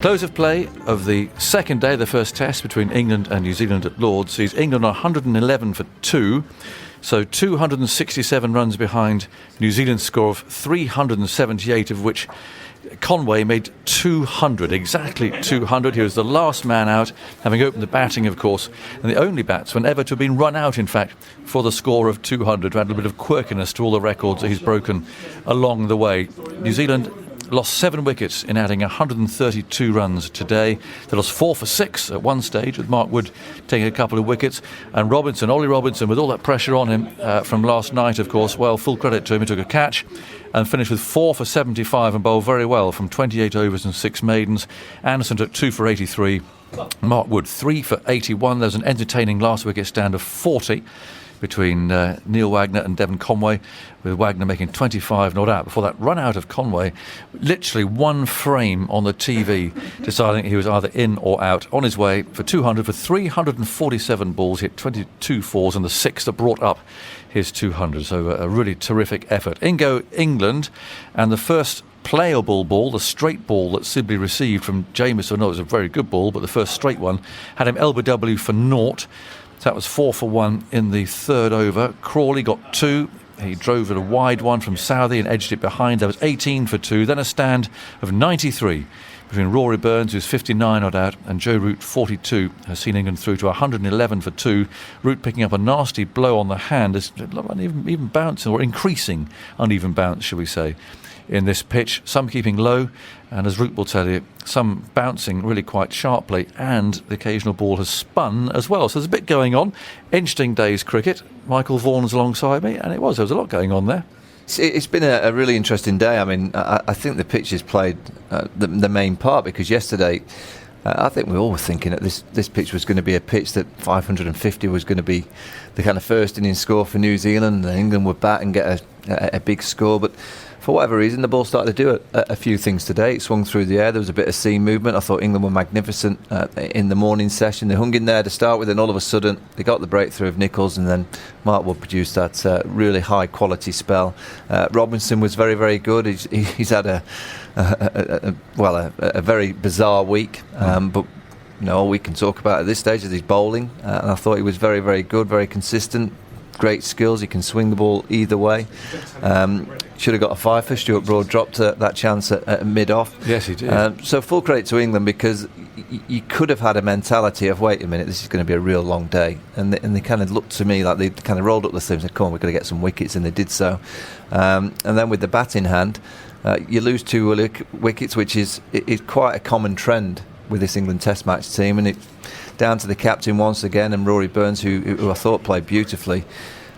Close of play of the second day, the first test between England and New Zealand at Lords, sees England 111 for 2. So 267 runs behind New Zealand's score of 378, of which Conway made 200, exactly 200. He was the last man out, having opened the batting, of course, and the only batsman ever to have been run out, in fact, for the score of 200. To add a little bit of quirkiness to all the records that he's broken along the way. New Zealand lost 7 wickets in adding 132 runs today. They lost 4 for 6 at one stage, with Mark Wood taking a couple of wickets. And Ollie Robinson, with all that pressure on him from last night, of course, well, full credit to him. He took a catch and finished with 4 for 75 and bowled very well from 28 overs and 6 maidens. Anderson took 2 for 83. Mark Wood 3 for 81. There was an entertaining last wicket stand of 40 between Neil Wagner and Devon Conway, with Wagner making 25 not out before that run out of Conway. Literally one frame on the TV deciding he was either in or out. On his way for 200 for 347 balls, hit 22 fours and the 6 that brought up his 200. So a really terrific effort. In go England, and the first playable ball, the straight ball that Sibley received from Jamieson. No, it was a very good ball, but the first straight one had him LBW for naught. So that was 4 for 1 in the third over. Crawley got 2. He drove it a wide one from Southey and edged it behind. There was 18 for 2. Then a stand of 93 between Rory Burns, who's 59 odd out, and Joe Root, 42, has seen England through to 111 for 2. Root picking up a nasty blow on the hand. There's uneven bouncing, or increasing uneven bounce, shall we say, in this pitch. Some keeping low, and as Root will tell you, some bouncing really quite sharply, and the occasional ball has spun as well. So there's a bit going on. Interesting day's cricket. Michael Vaughan's alongside me, and there was a lot going on there. It's been a really interesting day. I mean, I think the pitch has played the main part, because yesterday I think we were all thinking that this pitch was going to be a pitch that 550 was going to be the kind of first inning score for New Zealand, and England would bat and get a big score. But for whatever reason, the ball started to do a few things today. It swung through the air. There was a bit of seam movement. I thought England were magnificent in the morning session. They hung in there to start with, and all of a sudden they got the breakthrough of Nicholls, and then Mark Wood produced that really high quality spell. Robinson was very, very good. He's had a very bizarre week, but all we can talk about at this stage is his bowling, and I thought he was very, very good, very consistent. Great skills. He can swing the ball either way. Should have got a 5 for Stuart Broad. Dropped that chance at mid-off. Yes, he did. So full credit to England, because you could have had a mentality of, wait a minute, this is going to be a real long day. And they kind of looked to me like they kind of rolled up the sleeves and said, come on, we've got to get some wickets, and they did so. And then with the bat in hand, you lose 2 wickets, which is quite a common trend with this England Test match team, and it down to the captain once again, and Rory Burns, who I thought played beautifully.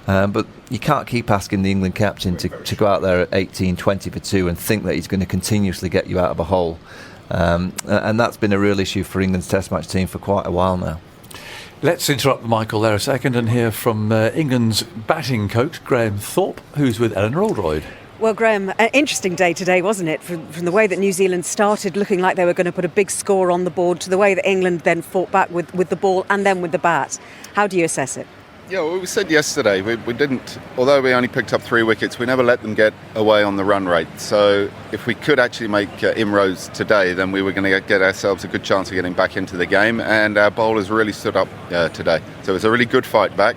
But you can't keep asking the England captain to go out there at 18, 20 for 2 and think that he's going to continuously get you out of a hole. And that's been a real issue for England's Test match team for quite a while now. Let's interrupt Michael there a second and hear from England's batting coach, Graham Thorpe, who's with Eleanor Oldroyd. Well, Graham, an interesting day today, wasn't it? From the way that New Zealand started looking like they were going to put a big score on the board, to the way that England then fought back with the ball and then with the bat. How do you assess it? Yeah, well, we said yesterday, we didn't, although we only picked up 3 wickets, we never let them get away on the run rate. So if we could actually make inroads today, then we were going to get ourselves a good chance of getting back into the game. And our bowlers really stood up today. So it was a really good fight back.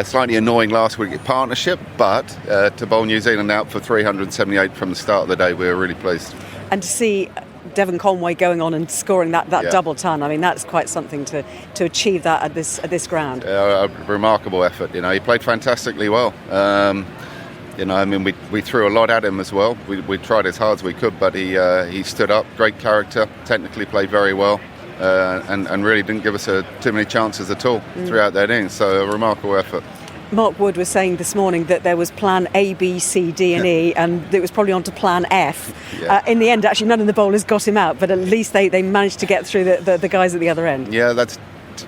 Slightly annoying last wicket partnership, but to bowl New Zealand out for 378 from the start of the day, we were really pleased. And to see Devon Conway going on and scoring that double ton, I mean, that's quite something to achieve that at this ground. A remarkable effort. He played fantastically well. We threw a lot at him as well. We tried as hard as we could, but he stood up. Great character, technically played very well. And really didn't give us too many chances at all throughout that innings. So a remarkable effort. Mark Wood was saying this morning that there was plan A, B, C, D and E, and it was probably on to plan F. Yeah. In the end, actually, none of the bowlers got him out, but at least they managed to get through the guys at the other end. Yeah, that's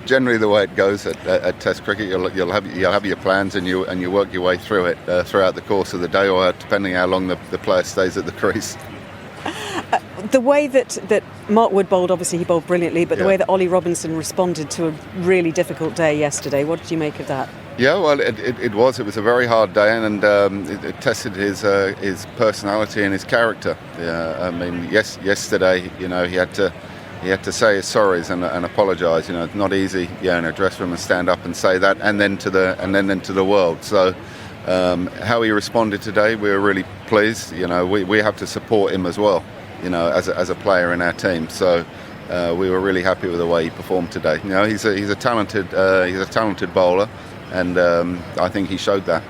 generally the way it goes at Test cricket. You'll have your plans, and you work your way through it throughout the course of the day, or depending how long the player stays at the crease. The way that Mark Wood bowled, obviously he bowled brilliantly, but the way that Ollie Robinson responded to a really difficult day yesterday, what did you make of that? Yeah, well, it was a very hard day, and it tested his personality and his character. Yesterday, he had to he had to say his sorries and apologise. You know, it's not easy, in a dressing room and stand up and say that, and then to the world. So how he responded today, we were really pleased. You know, we have to support him as well. You know, as a player in our team. So we were really happy with the way he performed today. You know, he's a talented bowler, and I think he showed that.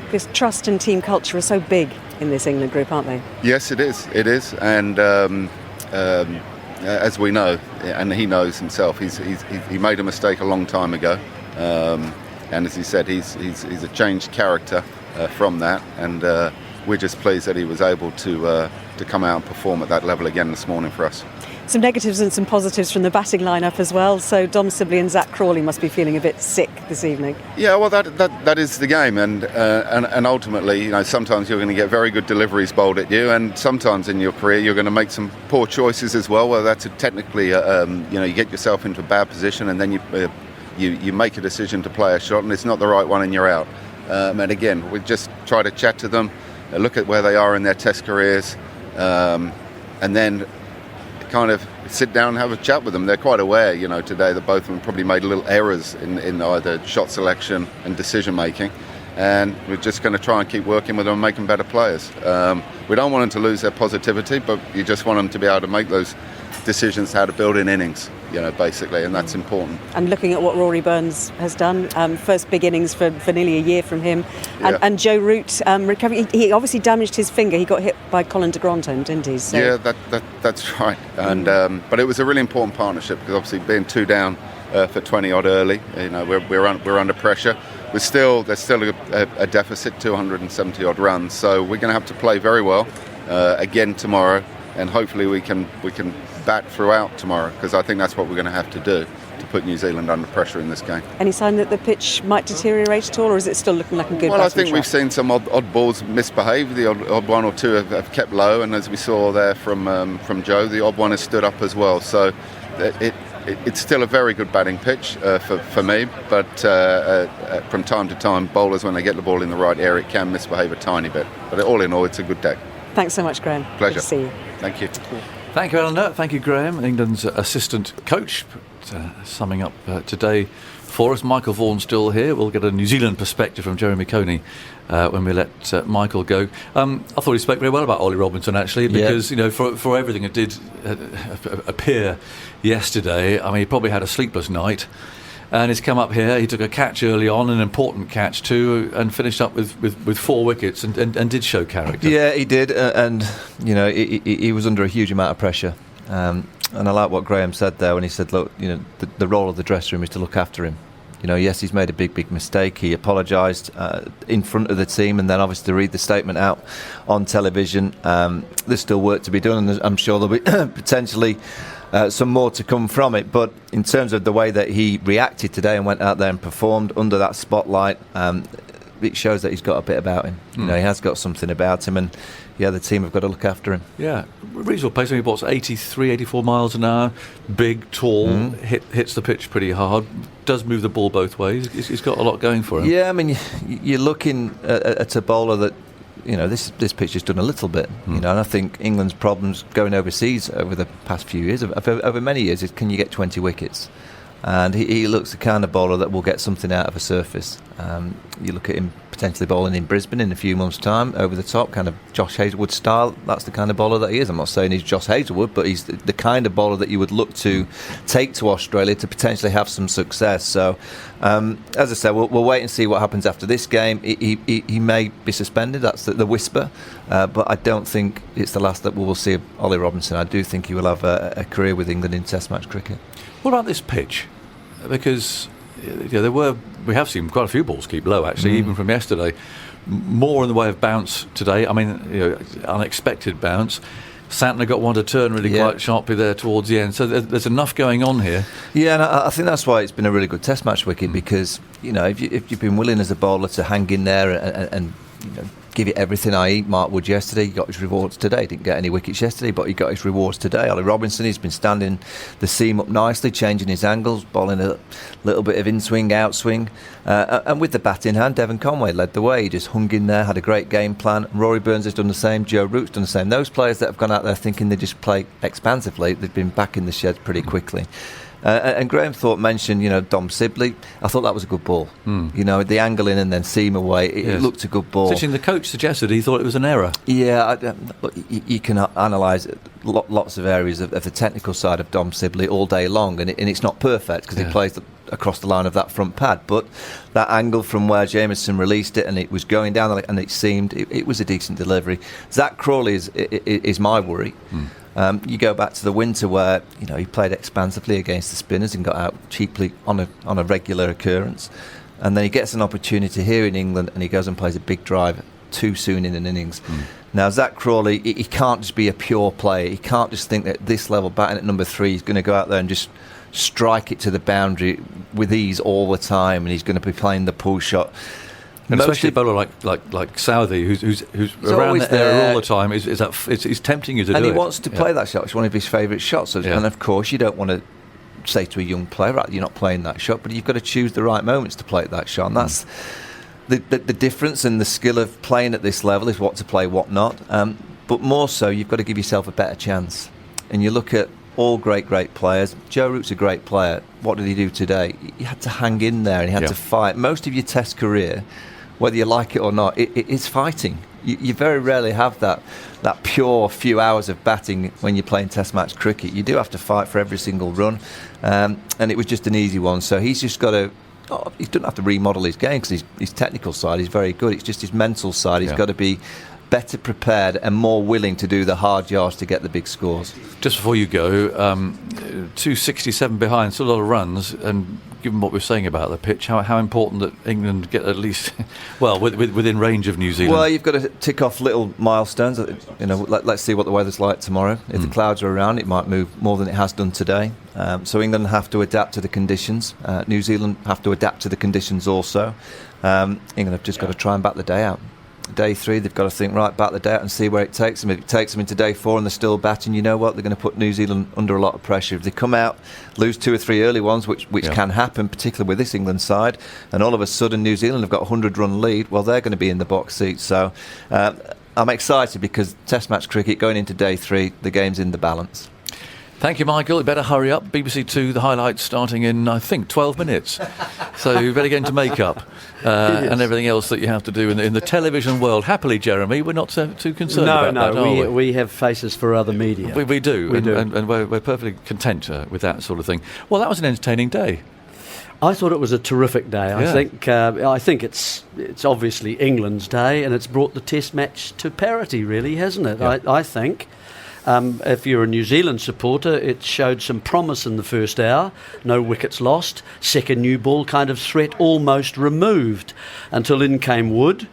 Because trust and team culture are so big in this England group, aren't they? Yes, it is. It is, and as we know, and he knows himself, he made a mistake a long time ago, and as he said, he's a changed character from that, and we're just pleased that he was able to come out and perform at that level again this morning for us. Some negatives and some positives from the batting lineup as well. So Dom Sibley and Zach Crawley must be feeling a bit sick this evening. Yeah, well, that is the game, and ultimately, you know, sometimes you're going to get very good deliveries bowled at you, and sometimes in your career you're going to make some poor choices as well. Where that's technically, you get yourself into a bad position, and then you make a decision to play a shot, and it's not the right one, and you're out. And again, we just try to chat to them, look at where they are in their Test careers, and then kind of sit down and have a chat with them. They're quite aware, you know, today that both of them probably made little errors in either shot selection and decision making, and we're just going to try and keep working with them and make them better players. We don't want them to lose their positivity, but you just want them to be able to make those decisions how to build in innings, you know, basically, and that's important. And looking at what Rory Burns has done, first big innings for nearly a year from him, and Joe Root recovering. He obviously damaged his finger. He got hit by Colin de Grandhomme, didn't he? So. Yeah, that's right. And but it was a really important partnership, because obviously being 2 down for 20 odd early, you know, we're under pressure. There's still a deficit, 270 odd runs. So we're going to have to play very well again tomorrow, and hopefully we can bat throughout tomorrow, because I think that's what we're going to have to do to put New Zealand under pressure in this game. Any sign that the pitch might deteriorate at all, or is it still looking like a good? Well, I think we've seen some odd balls misbehave. The odd one or two have kept low, and as we saw there from Joe, the odd one has stood up as well. So it's still a very good batting pitch for me, but from time to time, bowlers, when they get the ball in the right area, it can misbehave a tiny bit. But all in all, it's a good day. Thanks so much, Graham. Pleasure. Good to see you. Thank you. Thank you, Eleanor. Thank you, Graham, England's assistant coach. Summing up today for us. Michael Vaughan's still here. We'll get a New Zealand perspective from Jeremy Coney when we let Michael go. I thought he spoke very well about Ollie Robinson, actually, because, you know, for everything that did appear yesterday, I mean, he probably had a sleepless night. And he's come up here. He took a catch early on, an important catch too, and finished up with 4 wickets and did show character. Yeah, he did, and you know, he was under a huge amount of pressure. And I like what Graham said there when he said, look, you know, the role of the dressing room is to look after him. You know, yes, he's made a big mistake. He apologised in front of the team, and then obviously to read the statement out on television. There's still work to be done, and I'm sure there'll be potentially some more to come from it. But in terms of the way that he reacted today and went out there and performed under that spotlight, it shows that he's got a bit about him. You know, he has got something about him, and yeah, the team have got to look after him. Yeah, reasonable pace. I mean, what's 83, 84 miles an hour, big, tall, hits the pitch pretty hard, does move the ball both ways. He's got a lot going for him. Yeah, I mean, you're looking at a bowler that, you know, this pitch has done a little bit, you know, and I think England's problems going overseas over the past few years, over many years, is can you get 20 wickets? And he looks the kind of bowler that will get something out of a surface. You look at him potentially bowling in Brisbane in a few months' time, over the top, kind of Josh Hazlewood style. That's the kind of bowler that he is. I'm not saying he's Josh Hazlewood, but he's the kind of bowler that you would look to take to Australia to potentially have some success. So, as I said, we'll wait and see what happens after this game. He may be suspended, that's the whisper, but I don't think it's the last that we will see of Ollie Robinson. I do think he will have a career with England in Test match cricket. What about this pitch? Because we have seen quite a few balls keep low, actually, even from yesterday. More in the way of bounce today. I mean, you know, unexpected bounce. Santner got one to turn really quite sharply there towards the end. So there's enough going on here. Yeah, and I think that's why it's been a really good Test match wicket, because, you know, if you've been willing as a bowler to hang in there and you know, give it everything, i.e. Mark Wood yesterday, he got his rewards today. Didn't get any wickets yesterday, but he got his rewards today. Ollie Robinson, he's been standing the seam up nicely, changing his angles, bowling a little bit of in-swing, out-swing. And with the bat in hand, Devon Conway led the way. He just hung in there, had a great game plan. Rory Burns has done the same, Joe Root's done the same. Those players that have gone out there thinking they just play expansively, they've been back in the sheds pretty quickly. And Graham Thorpe mentioned, Dom Sibley. I thought that was a good ball. The angle in and then seam away. It looked a good ball. The coach suggested he thought it was an error. Yeah, you can analyse lots of areas of the technical side of Dom Sibley all day long, and it's not perfect because he plays across the line of that front pad. But that angle from where Jameson released it and it was going down and it seemed it was a decent delivery. Zach Crawley is my worry. You go back to the winter where he played expansively against the spinners and got out cheaply on a regular occurrence, and then he gets an opportunity here in England and he goes and plays a big drive too soon in an innings. Now Zach Crawley, he can't just be a pure player. He can't just think that this level batting at number 3 he's going to go out there and just strike it to the boundary with ease all the time, and he's going to be playing the pull shot. And especially a bowler like Southey, who's around there all the time, is tempting you to do it. And he wants to play that shot. It's one of his favourite shots. And of course, you don't want to say to a young player, right, you're not playing that shot, but you've got to choose the right moments to play that shot. And that's the difference in the skill of playing at this level is what to play, what not. But more so, you've got to give yourself a better chance. And you look at all great players. Joe Root's a great player. What did he do today? He had to hang in there and he had to fight. Most of your Test career, whether you like it or not, it is fighting. You very rarely have that pure few hours of batting when you're playing Test match cricket. You do have to fight for every single run, and it was just an easy one. So he's just got to. He doesn't have to remodel his game because his technical side is very good. It's just his mental side. He's got to be better prepared and more willing to do the hard yards to get the big scores. Just before you go, 267 behind, still a lot of runs, and given what we're saying about the pitch, how important that England get at least, within range of New Zealand? Well, you've got to tick off little milestones. Let's see what the weather's like tomorrow. If the clouds are around, it might move more than it has done today. So England have to adapt to the conditions. New Zealand have to adapt to the conditions also. England have just got to try and bat the day out. Day 3, they've got to think, right, bat the day out and see where it takes them. If it takes them into day 4 and they're still batting, you know what, they're going to put New Zealand under a lot of pressure. If they come out, lose 2 or 3 early ones, which can happen, particularly with this England side, and all of a sudden New Zealand have got a 100-run lead, well, they're going to be in the box seat. So I'm excited because Test match cricket going into day 3, the game's in the balance. Thank you, Michael. You better hurry up. BBC 2, the highlights starting in, I think, 12 minutes. So you better get into makeup and everything else that you have to do in the television world. Happily, Jeremy, we're not too concerned about that, are we? We have faces for other media. We do. And we're perfectly content with that sort of thing. Well, that was an entertaining day. I thought it was a terrific day. Yeah. I think it's obviously England's day, and it's brought the Test match to parity, really, hasn't it? Yeah. I think. If you're a New Zealand supporter, it showed some promise in the first hour. No wickets lost. Second new ball kind of threat almost removed until in came Wood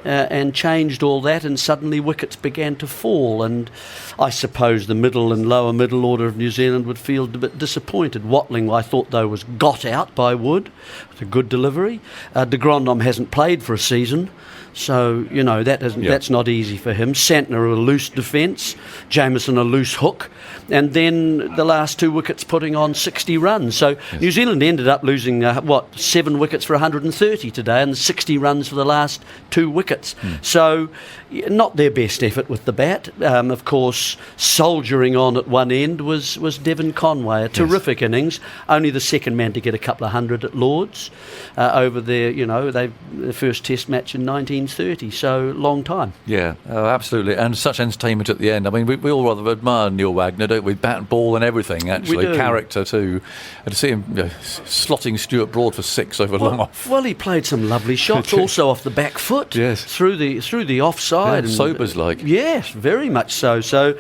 and changed all that, and suddenly wickets began to fall. And I suppose the middle and lower middle order of New Zealand would feel a bit disappointed. Watling, I thought, though, was got out by Wood. It's a good delivery. De Grandhomme hasn't played for a season. So, that's not easy for him. Santner a loose defence, Jameson a loose hook, and then the last 2 wickets putting on 60 runs. So New Zealand ended up losing, 7 wickets for 130 today and 60 runs for the last 2 wickets. So not their best effort with the bat. Of course, soldiering on at one end was Devon Conway, a terrific innings, only the second man to get a couple of hundred at Lords over their, the first Test match in 1930, so long time. Yeah, absolutely, and such entertainment at the end. I mean, we all rather admire Neil Wagner, don't we? Bat and ball and everything, actually. Character too. And to see him slotting Stuart Broad for 6 over long off. Well, he played some lovely shots also off the back foot. Yes. Through the offside. Yeah, Sobers-like. Yes, very much so. So,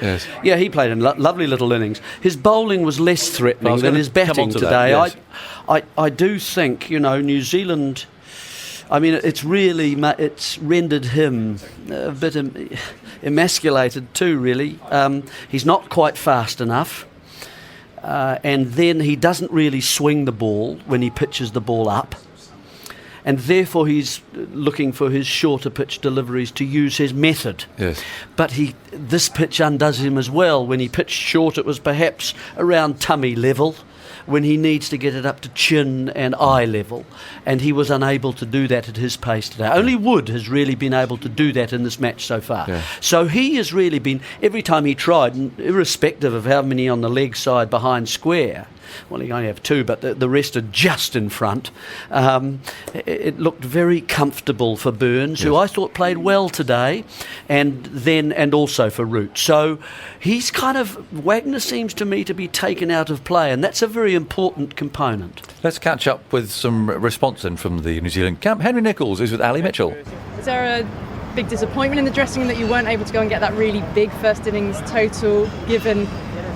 he played a lovely little innings. His bowling was less threatening than his batting today. Yes. I do think, New Zealand... I mean, it's rendered him a bit emasculated too, really. He's not quite fast enough. And then he doesn't really swing the ball when he pitches the ball up. and therefore he's looking for his shorter pitch deliveries to use his method. Yes. But this pitch undoes him as well. When he pitched short, it was perhaps around tummy level, when he needs to get it up to chin and eye level, and he was unable to do that at his pace today. Only Wood has really been able to do that in this match so far. Yeah. So he has really been, every time he tried, and irrespective of how many on the leg side behind square, well, he only have two, but the rest are just in front. It looked very comfortable for Burns, who I thought played well today, and also for Root. So he's Wagner seems to me to be taken out of play, and that's a very important component. Let's catch up with some response then from the New Zealand camp. Henry Nichols is with Ali Mitchell. Is there a big disappointment in the dressing room that you weren't able to go and get that really big first innings total, given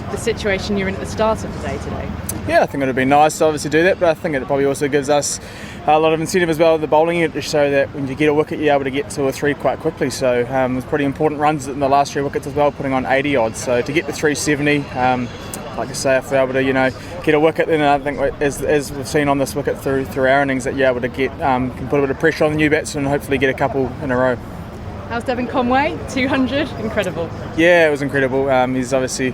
the situation you're in at the start of the day today? Yeah, I think it would have been nice to obviously do that, but I think it probably also gives us a lot of incentive as well at the bowling unit to show that when you get a wicket, you're able to get 2 or 3 quite quickly. So it was pretty important runs in the last 3 wickets as well, putting on 80 odds. So to get to 370, like I say, if we're able to get a wicket, then I think as we've seen on this wicket through our innings, that you're able to get can put a bit of pressure on the new batsman and hopefully get a couple in a row. How's Devon Conway? 200, incredible. Yeah, it was incredible. He's obviously.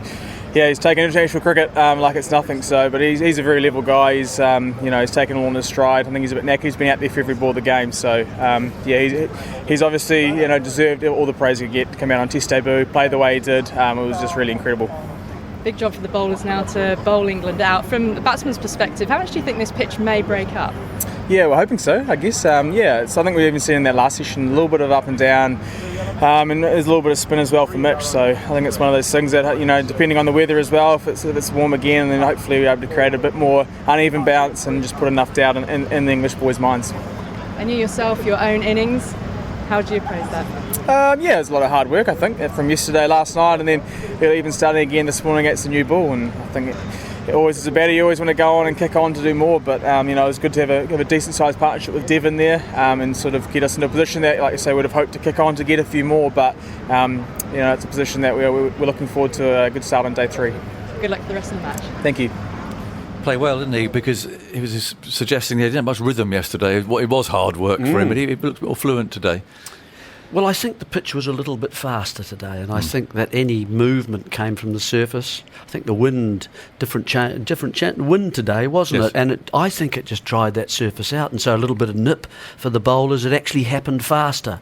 Yeah, he's taken international cricket like it's nothing. But he's a very level guy. He's he's taken it all in his stride. I think he's a bit knackered. He's been out there for every ball of the game. So he's obviously deserved all the praise he could get to come out on Test debut, play the way he did. It was just really incredible. Big job for the bowlers now to bowl England out. From the batsman's perspective, how much do you think this pitch may break up? Yeah, we're hoping so, I guess. It's something we've even seen in that last session, a little bit of up and down, and there's a little bit of spin as well for Mitch. So I think it's one of those things that, depending on the weather as well, if it's warm again, then hopefully we're able to create a bit more uneven bounce and just put enough doubt in the English boys' minds. And you yourself, your own innings, how do you appraise that? It was a lot of hard work, I think, from yesterday, last night, and then even starting again this morning against the new ball. And I think it always is a batter, you always want to go on and kick on to do more, but it was good to have a decent sized partnership with Devon there, and sort of get us into a position that, like I say, we'd have hoped to kick on to get a few more, but it's a position that we're looking forward to a good start on day 3. Good luck for the rest of the match. Thank you. Play well, didn't he? Because he was suggesting he didn't have much rhythm yesterday. It was hard work for him, but he looked more fluent today. Well, I think the pitch was a little bit faster today, and I think that any movement came from the surface. I think the wind, different wind today, wasn't it? And I think it just dried that surface out, and so a little bit of nip for the bowlers. It actually happened faster.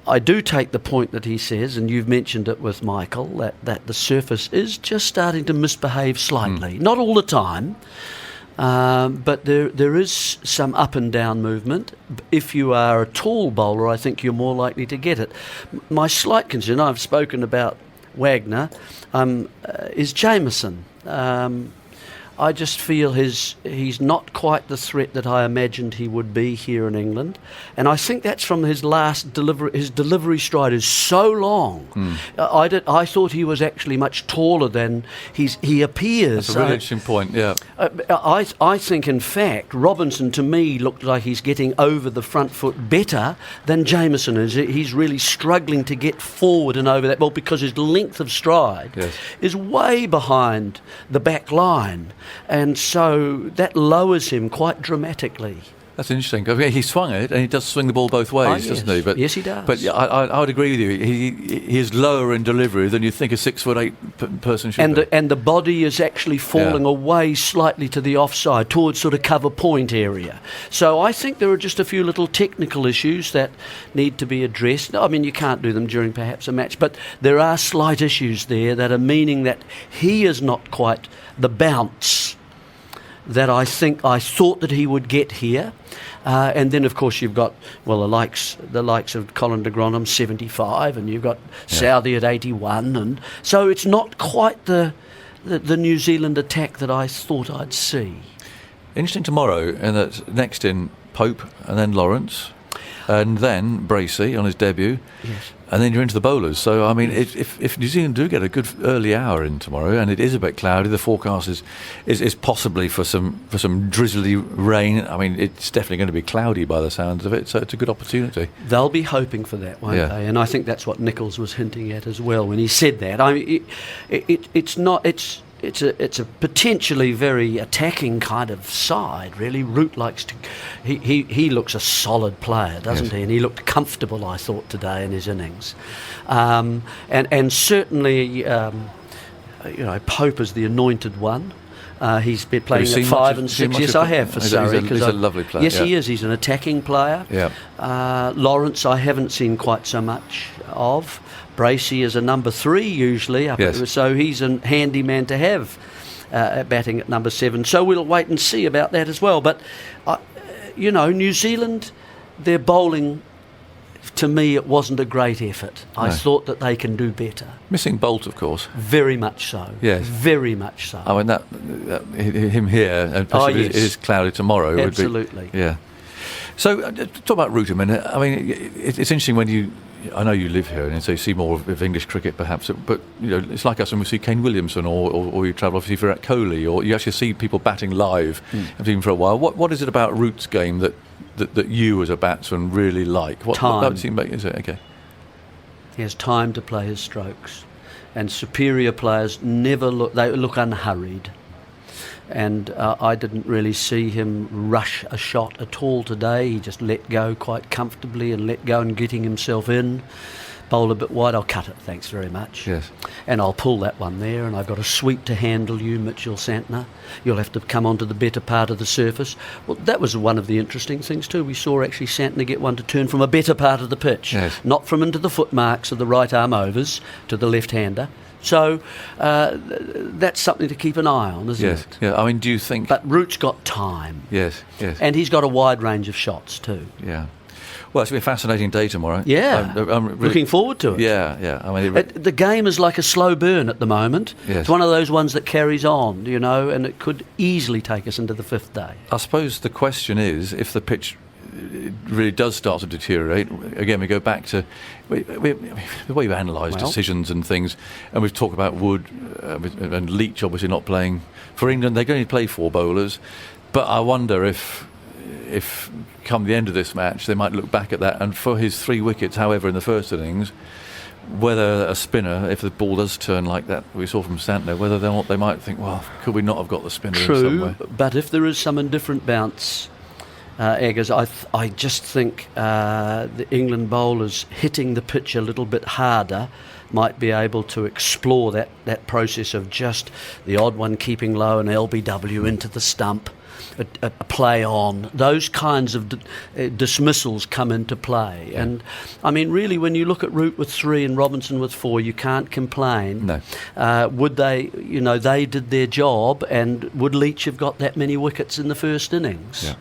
I do take the point that he says, and you've mentioned it with Michael, that the surface is just starting to misbehave slightly. Not all the time. But there is some up and down movement. If you are a tall bowler, I think you're more likely to get it. My slight concern, I've spoken about Wagner, is Jameson. I just feel he's not quite the threat that I imagined he would be here in England, and I think that's from his last delivery. His delivery stride is so long. I thought he was actually much taller than he appears. That's a really interesting point. Yeah, I think in fact Robinson to me looked like he's getting over the front foot better than Jameson is. He's really struggling to get forward and over that ball because his length of stride is way behind the back line. And so that lowers him quite dramatically. That's interesting. I mean, he swung it, and he does swing the ball both ways, doesn't he? Yes, he does. But I would agree with you. He is lower in delivery than you'd think a 6'8" person should be. And the body is actually falling away slightly to the offside, towards sort of cover point area. So I think there are just a few little technical issues that need to be addressed. I mean, you can't do them during perhaps a match, but there are slight issues there that are meaning that he is not quite the bounce that I thought that he would get here. And then, of course, you've got, the likes of Colin de Gronholm, 75, and you've got Southey at 81. And so it's not quite the New Zealand attack that I thought I'd see. Interesting tomorrow, in that next in Pope and then Lawrence and then Bracey on his debut. Yes. And then you're into the bowlers. So, I mean, if New Zealand do get a good early hour in tomorrow, and it is a bit cloudy, the forecast is possibly for some drizzly rain. I mean, it's definitely going to be cloudy by the sounds of it, so it's a good opportunity. They'll be hoping for that, won't they? And I think that's what Nichols was hinting at as well when he said that. I mean, it's it's a potentially very attacking kind of side. Really, Root likes to. He looks a solid player, doesn't he? And he looked comfortable, I thought, today in his innings, and certainly, Pope is the anointed one. He's been playing at 5 and 6. Yes, I have for Surrey. He's a lovely player. Yes, he is. He's an attacking player. Yeah. Lawrence, I haven't seen quite so much of. Bracey is a number 3 usually, so he's a handy man to have batting at number 7. So we'll wait and see about that as well. But, New Zealand, their bowling, to me, it wasn't a great effort. I thought that they can do better. Missing Bolt, of course. Very much so. Yes. Very much so. I mean, him here, and possibly it is cloudy tomorrow. Absolutely. Would be, yeah. So, talk about Root a minute. I mean, it's interesting when I know you live here, and so you see more of English cricket, perhaps. But it's like us when we see Kane Williamson, or you travel obviously for Kohli, or you actually see people batting live, even for a while. What is it about Root's game that you as a batsman really like? Time. What teammate is it? Okay. He has time to play his strokes, and superior players never look unhurried. And I didn't really see him rush a shot at all today. He just let go quite comfortably and let go and getting himself in. Bowl a bit wide, I'll cut it, thanks very much. Yes. And I'll pull that one there, and I've got a sweep to handle you, Mitchell Santner. You'll have to come onto the better part of the surface. Well, that was one of the interesting things too. We saw actually Santner get one to turn from a better part of the pitch, not from into the footmarks of the right arm overs to the left-hander. So that's something to keep an eye on, isn't it? Yeah. I mean, do you think? But Root's got time. Yes. And he's got a wide range of shots too. Yeah. Well, it's going to be a fascinating day tomorrow. Yeah. I'm really looking forward to it. Yeah. I mean, the game is like a slow burn at the moment. Yes. It's one of those ones that carries on, and it could easily take us into the 5th day. I suppose the question is, if the pitch really does start to deteriorate, again, we go back to the way you analyse decisions and things, and we've talked about Wood and Leach obviously not playing for England. They're going to play 4 bowlers, but I wonder if come the end of this match they might look back at that, and for his 3 wickets, however, in the first innings, whether a spinner, if the ball does turn like that we saw from Santner, whether they might think, well, could we not have got the spinner in some way? But if there is some indifferent bounce, Eggers, I just think the England bowlers hitting the pitch a little bit harder might be able to explore that process of just the odd one keeping low and LBW into the stump, a play on. Those kinds of dismissals come into play. Yeah. And, I mean, really, when you look at Root with 3 and Robinson with 4, you can't complain. No. Would they, they did their job, and would Leach have got that many wickets in the first innings? Yeah.